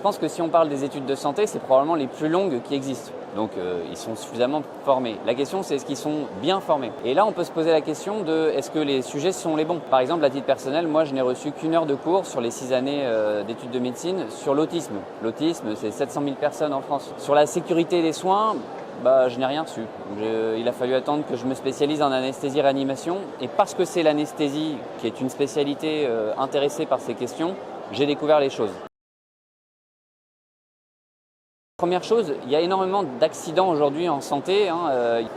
pense que si on parle des études de santé, c'est probablement les plus longues qui existent. Donc ils sont suffisamment formés. La question, c'est est-ce qu'ils sont bien formés? Et là, on peut se poser la question de est-ce que les sujets sont les bons? Par exemple, à titre personnel, moi, je n'ai reçu qu'une heure de cours sur les 6 années d'études de médecine sur l'autisme. L'autisme, c'est 700 000 personnes en France. Sur la sécurité des soins, je n'ai rien reçu. Il a fallu attendre que je me spécialise en anesthésie-réanimation. Et parce que c'est l'anesthésie qui est une spécialité intéressée par ces questions, j'ai découvert les choses. Première chose, il y a énormément d'accidents aujourd'hui en santé.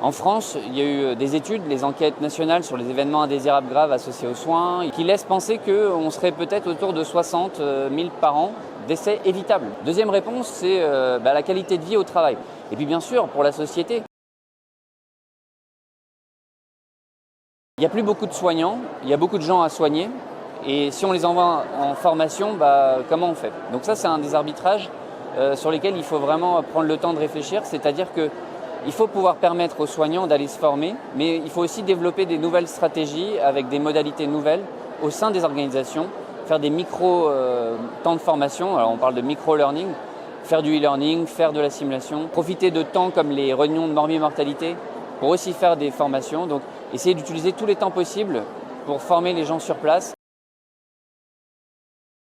En France, il y a eu des études, les enquêtes nationales sur les événements indésirables graves associés aux soins, qui laissent penser qu'on serait peut-être autour de 60 000 par an décès évitables. Deuxième réponse, c'est la qualité de vie au travail. Et puis bien sûr, pour la société. Il n'y a plus beaucoup de soignants, il y a beaucoup de gens à soigner. Et si on les envoie en formation, comment on fait? Donc ça, c'est un des arbitrages sur lesquels il faut vraiment prendre le temps de réfléchir. C'est-à-dire qu'il faut pouvoir permettre aux soignants d'aller se former, mais il faut aussi développer des nouvelles stratégies avec des modalités nouvelles au sein des organisations, faire des micro-temps de formation. Alors on parle de micro-learning, faire du e-learning, faire de la simulation, profiter de temps comme les réunions de morbimortalité pour aussi faire des formations. Donc essayer d'utiliser tous les temps possibles pour former les gens sur place.